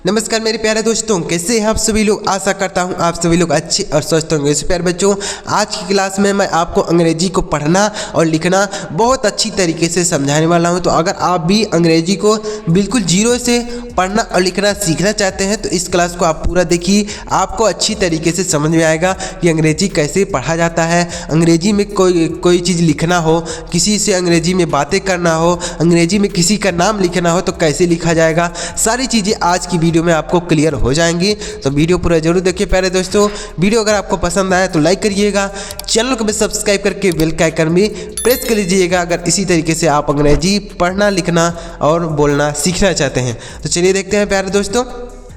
नमस्कार मेरे प्यारे दोस्तों, कैसे हैं आप सभी लोग। आशा करता हूं आप सभी लोग अच्छे और स्वस्थ होंगे। इस प्यारे बच्चों, आज की क्लास में मैं आपको अंग्रेजी को पढ़ना और लिखना बहुत अच्छी तरीके से समझाने वाला हूं। तो अगर आप भी अंग्रेजी को बिल्कुल जीरो से पढ़ना और लिखना सीखना चाहते हैं तो इस क्लास को आप पूरा देखिए। आपको अच्छी तरीके से समझ में आएगा कि अंग्रेजी कैसे पढ़ा जाता है। अंग्रेजी में कोई चीज़ लिखना हो, किसी से अंग्रेजी में बातें करना हो, अंग्रेजी में किसी का नाम लिखना हो तो कैसे लिखा जाएगा, सारी चीज़ें आज की वीडियो में आपको क्लियर हो जाएंगी। तो वीडियो पूरा जरूर देखिए प्यारे दोस्तों। वीडियो अगर आपको पसंद आया तो लाइक करिएगा, चैनल को भी सब्सक्राइब करके बेल का आइकन भी प्रेस कर लीजिएगा अगर इसी तरीके से आप अंग्रेजी पढ़ना लिखना और बोलना सीखना चाहते हैं। तो चलिए देखते हैं प्यारे दोस्तों।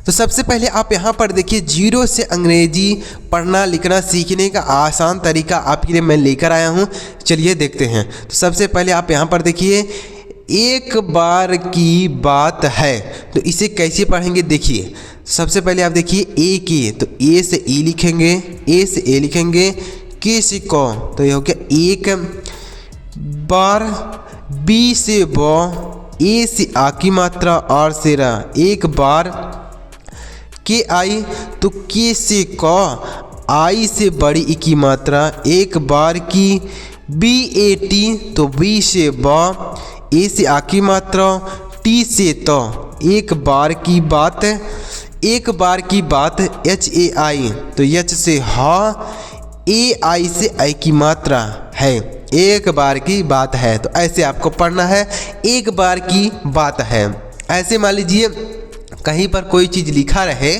तो सबसे पहले आप यहाँ पर देखिए, जीरो से अंग्रेजी पढ़ना लिखना सीखने का आसान तरीका आपके लिए मैं लेकर आया हूँ। चलिए देखते हैं। तो सबसे पहले आप यहाँ पर देखिए, एक बार की बात है, तो इसे कैसे पढ़ेंगे देखिए। सबसे पहले आप देखिए ए के, तो ए से ई लिखेंगे, ए से ए लिखेंगे, के से क, तो ये हो गया एक बार, बी से ब, ए से आ की मात्रा, आर से रा, एक बार, के आई तो के से क, आई से बड़ी ई की मात्रा, एक बार की, बी ए टी तो बी से ब, ए से आ की मात्रा, टी से तो, एक बार की बात, एक बार की बात, एच ए आई तो एच से हा, ए आई से आई की मात्रा है, एक बार की बात है। तो ऐसे आपको पढ़ना है, एक बार की बात है। ऐसे मान लीजिए कहीं पर कोई चीज़ लिखा रहे,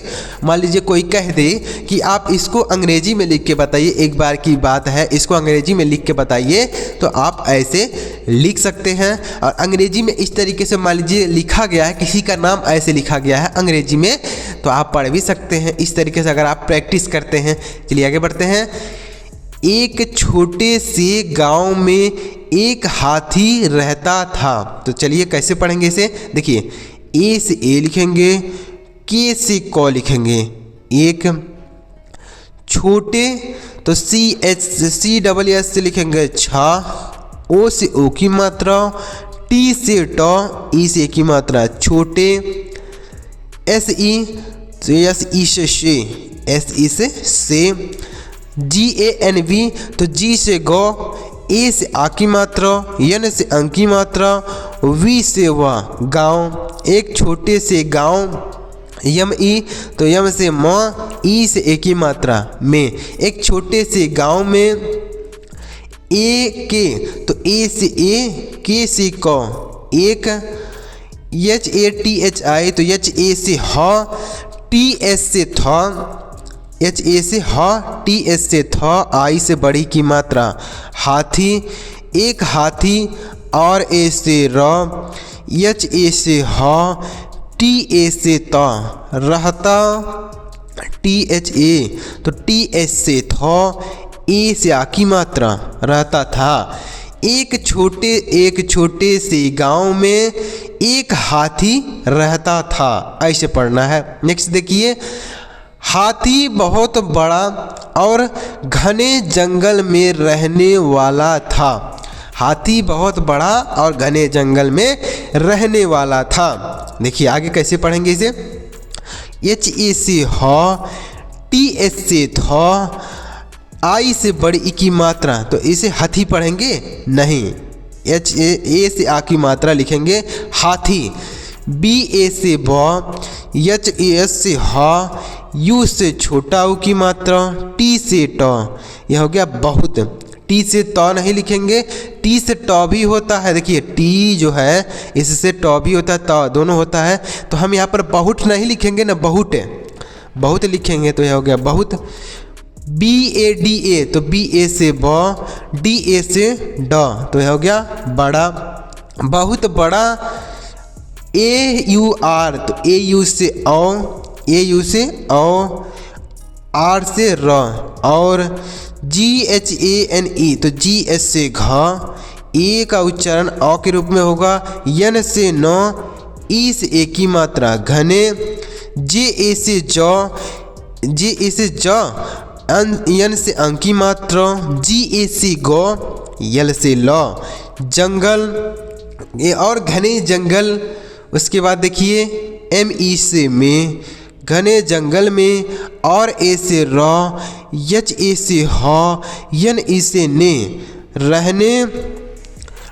मान लीजिए कोई कह दे कि आप इसको अंग्रेजी में लिख के बताइए, एक बार की बात है, इसको अंग्रेजी में लिख के बताइए, तो आप ऐसे लिख सकते हैं। और अंग्रेजी में इस तरीके से मान लीजिए लिखा गया है, किसी का नाम ऐसे लिखा गया है अंग्रेजी में, तो आप पढ़ भी सकते हैं इस तरीके से अगर आप प्रैक्टिस करते हैं। चलिए आगे बढ़ते हैं। एक छोटे से गाँव में एक हाथी रहता था, तो चलिए कैसे पढ़ेंगे इसे देखिए। ए से ए लिखेंगे, के से क लिखेंगे, एक छोटे तो C H C double S से लिखेंगे छा, ओ से ओ की मात्रा, टी से ट, ई से की मात्रा छोटे, एस ई तो एस ई से शे, एस ई से, जी ए एन वी तो जी से गो, ए से आ की मात्रा, यन से अंक की मात्रा, वी से वा, गाँव, एक छोटे से गाँव, यम ई तो यम से म, ई से ए की मात्रा में, एक छोटे से गाँव में, ए के तो ए से ए, के से क, एक, H A T H I तो एच ए से ह, टी एस से थ, एच ए से ह, टी एस से थ, आई से बड़ी की मात्रा हाथी, एक हाथी, और ए से र, एच ए से ह, टी ए से त, रहता, टी एच ए तो टी एस से थ, ए से आ की मात्रा रहता था। एक छोटे से गांव में एक हाथी रहता था, ऐसे पढ़ना है। नेक्स्ट देखिए, हाथी बहुत बड़ा और घने जंगल में रहने वाला था। हाथी बहुत बड़ा और घने जंगल में रहने वाला था। देखिए आगे कैसे पढ़ेंगे इसे। एच ए से ह, टी एस से थ, आई से बड़ी ई की मात्रा, तो इसे हाथी पढ़ेंगे नहीं, एच ए से आ की मात्रा लिखेंगे हाथी, बी ए से ब, एच ए एस से ह, यू से छोटा ऊ की मात्रा, टी से ट, यह हो गया बहुत, टी से ट नहीं लिखेंगे, टी से ट भी होता है। देखिए टी जो है इससे ट भी होता है, त दोनों होता है, तो हम यहाँ पर बहुत नहीं लिखेंगे ना, बहुत बहुत लिखेंगे, तो यह हो गया बहुत, बी ए डी ए तो बी ए से ब, डी ए से ड, तो यह हो गया बड़ा, बहुत बड़ा, ए यू आर तो ए यू से औ, ए यू से औ, आर से र, और जी एच ए एन ई तो जी एस से घ, ए का उच्चारण औ के रूप में होगा, यन से न, ई से ए की मात्रा घने, जे ए से ज, जे ए से ज, यन से अंक की मात्रा, जी ए से गो, यल से ल, जंगल, ये और घने जंगल। उसके बाद देखिए एम ई से में, घने जंगल में, और ए से र, यच ए से ह, यन ई से ने, रहने,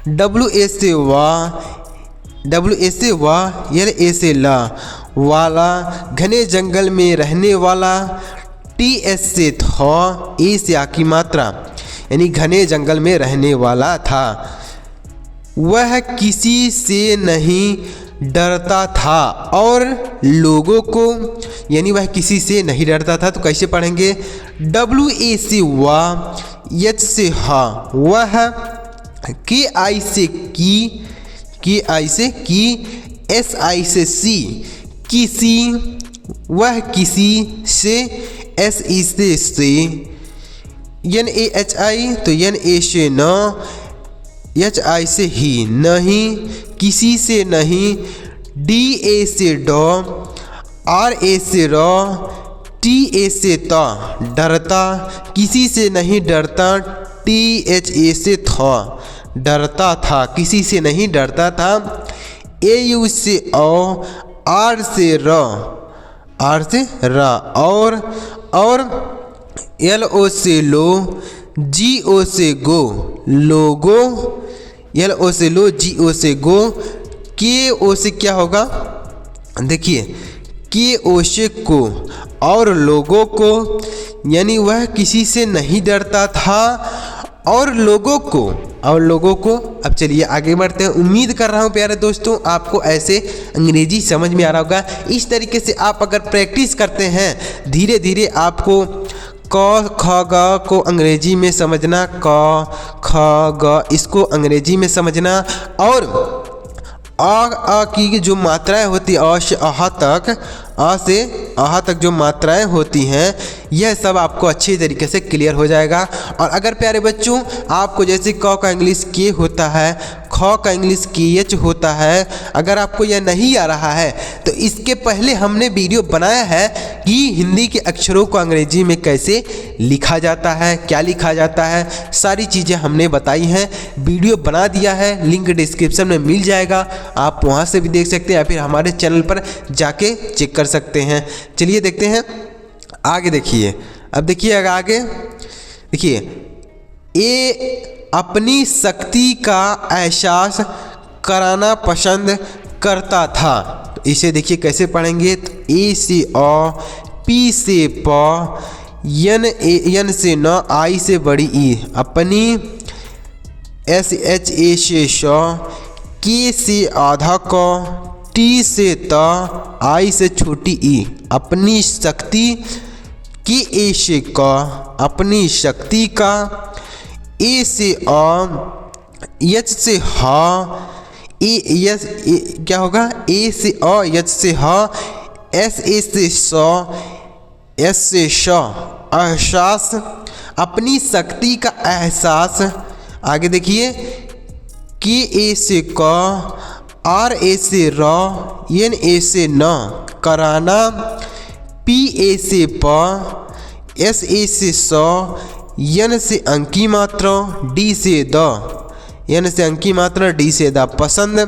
डब्लू ए से वा, यल ए से ला, वाला, घने जंगल में रहने वाला, टी एस से थ, ए से आ की मात्रा, यानी घने जंगल में रहने वाला था। वह किसी से नहीं डरता था और लोगों को, यानी वह किसी से नहीं डरता था, तो कैसे पढ़ेंगे? डब्लू ए से वा, एच से हा, वह, के आई से की, के आई से की, एस आई से सी, किसी, वह किसी से, एस ई से, एन ए एच आई, तो एन ए से न, एच आई से ही, नहीं, किसी से नहीं, डी ए से ड, आर ए से र, टी ए से ता, डरता, किसी से नहीं डरता, टी एच ए से था, डरता था, किसी से नहीं डरता था, ए यू से औ, आर से र, आर से रा, और एल ओ से लो, जी ओ से गो, लोगो, एल ओ से लो, जी ओ से गो, के ओ से क्या होगा? देखिए, के ओ से को, और लोगों को, यानी वह किसी से नहीं डरता था और लोगों को, अब चलिए आगे बढ़ते हैं। उम्मीद कर रहा हूँ प्यारे दोस्तों आपको ऐसे अंग्रेजी समझ में आ रहा होगा। इस तरीके से आप अगर प्रैक्टिस करते हैं, धीरे धीरे आपको क ख ग को अंग्रेजी में समझना, क ख ग इसको अंग्रेजी में समझना, और अ की जो मात्राएं होती है, अ से अह तक, अ से अह तक जो मात्राएं होती हैं, यह सब आपको अच्छी तरीके से क्लियर हो जाएगा। और अगर प्यारे बच्चों आपको जैसे क का इंग्लिश के होता है, ख का इंग्लिश के एच होता है, अगर आपको यह नहीं आ रहा है तो इसके पहले हमने वीडियो बनाया है कि हिंदी के अक्षरों को अंग्रेजी में कैसे लिखा जाता है, क्या लिखा जाता है, सारी चीज़ें हमने बताई हैं, वीडियो बना दिया है, लिंक डिस्क्रिप्शन में मिल जाएगा, आप वहाँ से भी देख सकते हैं या फिर हमारे चैनल पर जाके चेक कर सकते हैं। चलिए देखते हैं आगे। देखिए अब देखिए आगे देखिए, ए अपनी शक्ति का एहसास कराना पसंद करता था। तो इसे देखिए कैसे पढ़ेंगे, तो ए से अ, पी से प, यन से न, आई से बड़ी ई, अपनी, एस एच ए से श, के से आधा क, टी से त, आई से छोटी ई, अपनी शक्ति, के ए से क, अपनी शक्ति का, ए से अ, एच से ह, क्या होगा, ए से अ, एच से ह, एस ए से स, एस से श, एहसास, अपनी शक्ति का एहसास। आगे देखिए, के ए से क, आर ए से र, एन ए से न, कराना, पी ए से प, एस ए से स, यन से अंकी मात्रा, डी से द, यन से अंकी मात्रा, डी से द, पसंद,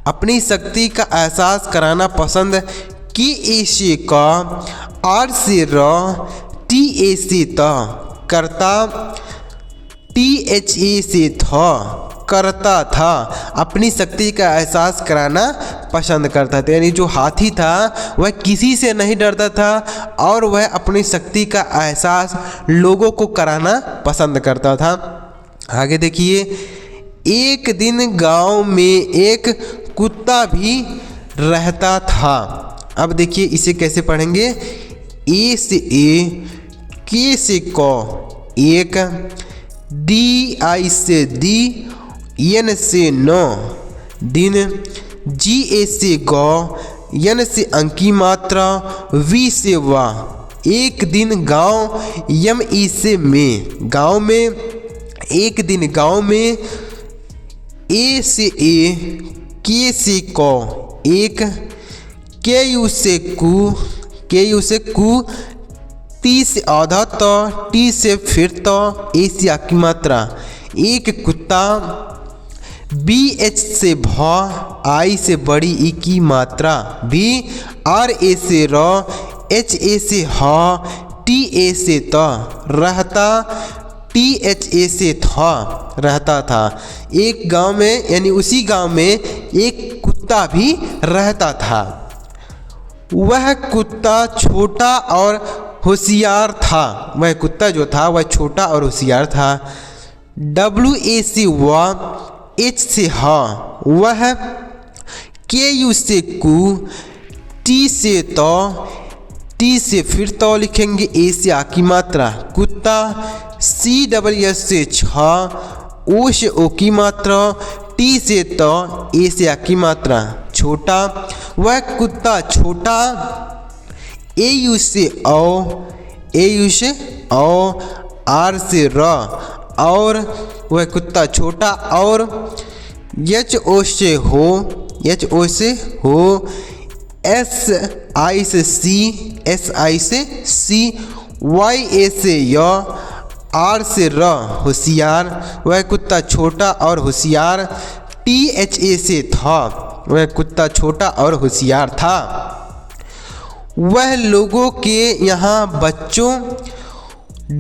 अपनी शक्ति का एहसास कराना पसंद, के ए से का, आर से र, टी ए से त, करता, टी एच ए से था, करता था, अपनी शक्ति का एहसास कराना पसंद करता था। यानी जो हाथी था वह किसी से नहीं डरता था और वह अपनी शक्ति का एहसास लोगों को कराना पसंद करता था। आगे देखिए, एक दिन गांव में एक कुत्ता भी रहता था। अब देखिए इसे कैसे पढ़ेंगे, ए से ए, के से क, एक, डी आई से दी, एन से नौ, दिन, जी ए से गौ, यन से अंकी मात्रा, वी से वा, एक दिन गांव, यम ई से में, गांव में, एक दिन गांव में, ए से ए, के से क, एक, के यू से कु, के यू से कु, टी से आधा त, टी से फिर त, ए से आ की मात्रा, एक कुत्ता बी एच से भ, आई से बड़ी ई की मात्रा, भी आर ए से र, एच ए से ह, टी ए से त, रहता, टी एच ए से था, रहता था। एक गांव में यानी उसी गांव में एक कुत्ता भी रहता था। वह कुत्ता छोटा और होशियार था। वह कुत्ता जो था वह छोटा और होशियार था। डब्ल्यू ए से वह, एच से हा, वह, के यू से कु, टी से तो, टी से फिर तो लिखेंगे, ए से आ की मात्रा कुत्ता, सी डबल एस से छा, ओ से ओ की मात्रा, टी से तो, ए से आ की मात्रा छोटा। वह कुत्ता छोटा, ए यू से औ, ए यू से औ, आर से र, और वह कुत्ता छोटा, और एच ओ से हो, एच ओ से हो, एस आई से सी, एस आई से सी, वाई ए से य, आर से र, होशियार। वह कुत्ता छोटा और होशियार। टी एच ए से था, वह कुत्ता छोटा और होशियार था। वह लोगों के यहाँ बच्चों,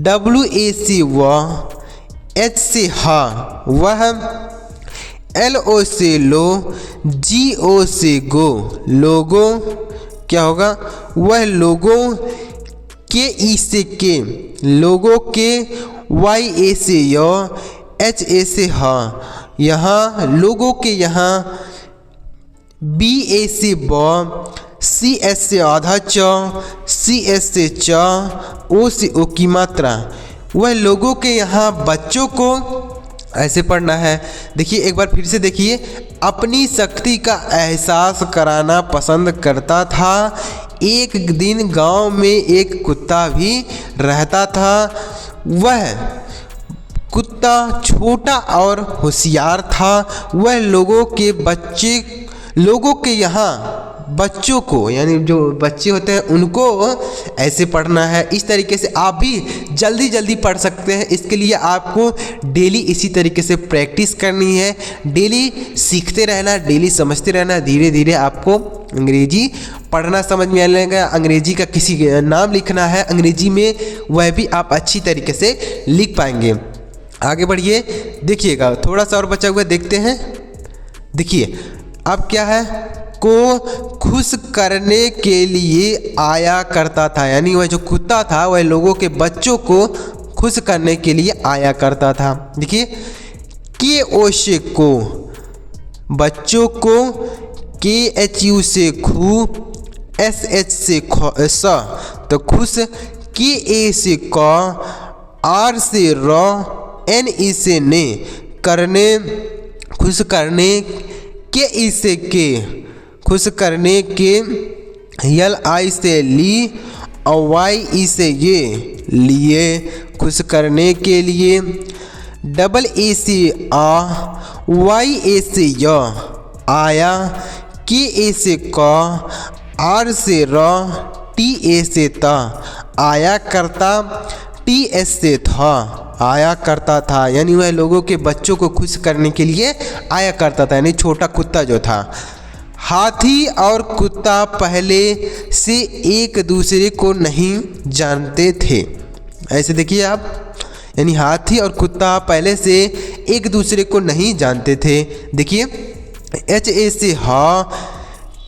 डब्ल्यू ए से वह, एच से हा, वह, एल ओ से लो, जी ओ से गो, लोगों, क्या होगा, वह लोगों के, ई से के, लोगों के, वाई ए से य, एच ए से हा, यहाँ, लोगों के यहाँ, बी ए से ब, सी एस से आधा च, सी एस से च, ओ से ओ की मात्रा। वह लोगों के यहाँ बच्चों को ऐसे पढ़ना है। देखिए एक बार फिर से देखिए, अपनी शक्ति का एहसास कराना पसंद करता था। एक दिन गांव में एक कुत्ता भी रहता था। वह कुत्ता छोटा और होशियार था। वह लोगों के यहाँ बच्चों को, यानी जो बच्चे होते हैं उनको ऐसे पढ़ना है। इस तरीके से आप भी जल्दी जल्दी पढ़ सकते हैं। इसके लिए आपको डेली इसी तरीके से प्रैक्टिस करनी है, डेली सीखते रहना, डेली समझते रहना। धीरे धीरे आपको अंग्रेजी पढ़ना समझ में आने लगेगा। अंग्रेजी का किसी नाम लिखना है अंग्रेजी में, वह भी आप अच्छी तरीके से लिख पाएंगे। आगे बढ़िए, देखिएगा थोड़ा सा और बचा हुआ देखते हैं। देखिए अब क्या है, को खुश करने के लिए आया करता था। यानी वह जो कुत्ता था वह लोगों के बच्चों को खुश करने के लिए आया करता था। देखिए के ओ से को, बच्चों को, के एच यू से खू, एस एच से स, तो खुश, के ए से क, आर से र, एन ई से ने, करने, खुश करने, के ई से के, खुश करने के, यल आई से ली, और वाई ई से ये, लिए, खुश करने के लिए। डबल ए से आ, वाई ए से य, आया, के ए से क, आर से र, टी ए से ता, आया करता, टी एस से था, आया करता था। यानी वह लोगों के बच्चों को खुश करने के लिए आया करता था, यानी छोटा कुत्ता जो था। हाथी और कुत्ता पहले से एक दूसरे को नहीं जानते थे। ऐसे देखिए आप, यानी हाथी और कुत्ता पहले से एक दूसरे को नहीं जानते थे। देखिए एच ए से हा,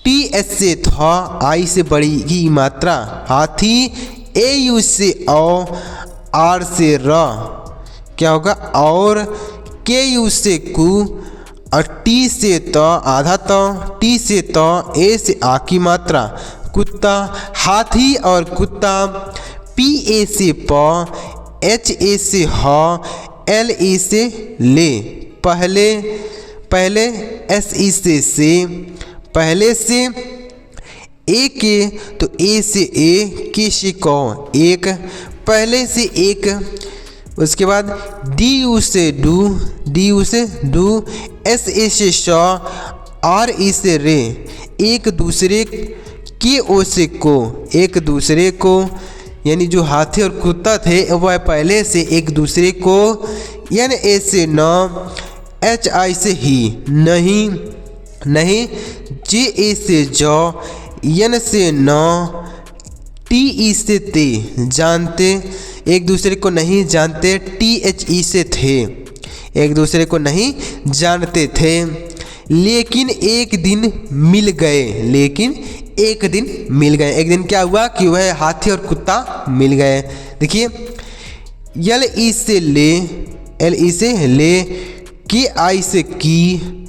टी एस से था, आई से बड़ी की मात्रा, हाथी, ए यू से औ, आर से र, क्या होगा, और, के यू से कु, और टी से त, आधा त, टी से त, ए से आ की मात्रा, कुत्ता। हाथी और कुत्ता, पी ए से प, एच ए से ह, एल ई से ले, पहले, पहले, एस ई से, पहले से, ए के, तो ए से ए, के से क, एक, पहले से एक। उसके बाद डी यू से डू, डी यू से डू, एस ए से श, आर ई से रे, एक दूसरे, के ओ से को, एक दूसरे को। यानी जो हाथी और कुत्ता थे वह पहले से एक दूसरे को, एन ए से न, HI से ही, नहीं, नहीं, JA से जौ, N से नौ, TE से ते, जानते, एक दूसरे को नहीं जानते, THE से थे, एक दूसरे को नहीं जानते थे, लेकिन एक दिन मिल गए, लेकिन एक दिन मिल गए। एक दिन क्या हुआ कि वह हाथी और कुत्ता मिल गए। देखिए LE से ले, LE से ले, KI से की,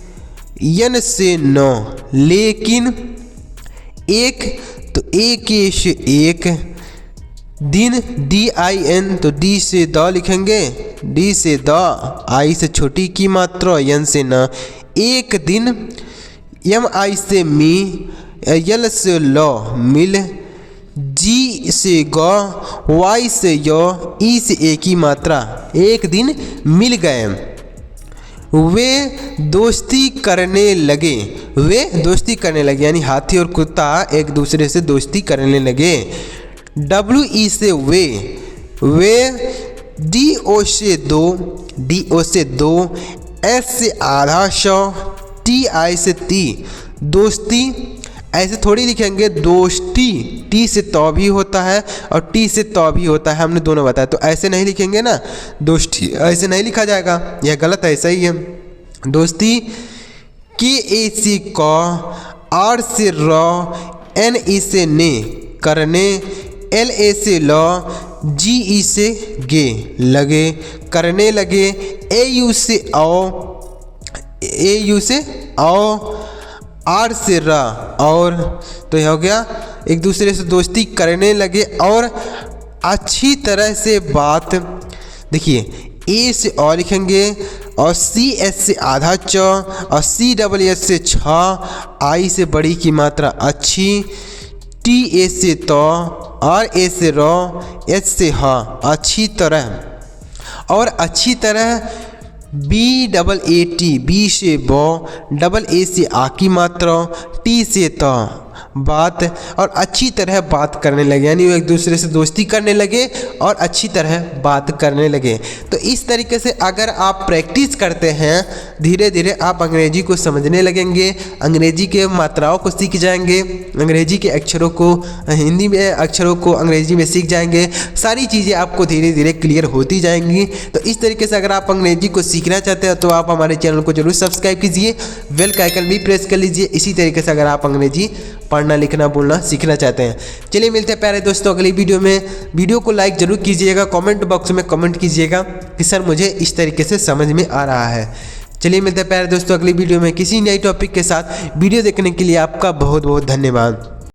N से नौ, लेकिन एक, तो एक से एक, दिन DIN, तो D से द लिखेंगे, D से द, I से छोटी की मात्रा, N से न, एक दिन, MI से मी, L से लो, मिल, G से ग, Y से यो, E से ए की मात्रा, एक दिन मिल गए। वे दोस्ती करने लगे, वे दोस्ती करने लगे, यानी हाथी और कुत्ता एक दूसरे से दोस्ती करने लगे। WE से वे, वे, DO से दो, DO से दो, S से आधा सौ, TI से ती, दोस्ती, ऐसे थोड़ी लिखेंगे दोस्ती, T से तो भी होता है और T से तो भी होता है, हमने दोनों बताया, तो ऐसे नहीं लिखेंगे ना, दोस्ती ऐसे नहीं लिखा जाएगा, यह गलत है, ऐसा ही है। दोस्ती, KA से क, R से र, NE से ने, करने, LA से ल, GE से गे, लगे, करने लगे, AU से आओ, AU से आओ, R से रा, और, तो यह हो गया एक दूसरे से दोस्ती करने लगे और अच्छी तरह से बात। देखिए A से और लिखेंगे और CS से आधा च और CSS से छ, I से बड़ी की मात्रा अच्छी, TA से तो, RA से रो, H से हा, अच्छी तरह, और अच्छी तरह, BAAT, B से बो, AA से आ की मात्रा, T से तो, बात, और अच्छी तरह बात करने लगे, यानी वो एक दूसरे से दोस्ती करने लगे और अच्छी तरह बात करने लगे। तो इस तरीके से अगर आप प्रैक्टिस करते हैं, धीरे धीरे आप अंग्रेजी को समझने लगेंगे, अंग्रेजी के मात्राओं को सीख जाएंगे, अंग्रेजी के अक्षरों को हिंदी में, अक्षरों को अंग्रेजी में सीख जाएंगे, सारी चीज़ें आपको धीरे धीरे क्लियर होती जाएंगी। तो इस तरीके से अगर आप अंग्रेजी को सीखना चाहते हैं तो आप हमारे चैनल को जरूर सब्सक्राइब कीजिए, बेल का आइकन भी प्रेस कर लीजिए। इसी तरीके से अगर आप अंग्रेजी पढ़ना, लिखना, बोलना सीखना चाहते हैं। चलिए मिलते हैं प्यारे दोस्तों अगली वीडियो में। वीडियो को लाइक जरूर कीजिएगा, कमेंट बॉक्स में कमेंट कीजिएगा कि सर मुझे इस तरीके से समझ में आ रहा है। चलिए मिलते हैं प्यारे दोस्तों अगली वीडियो में किसी नई टॉपिक के साथ। वीडियो देखने के लिए आपका बहुत बहुत धन्यवाद।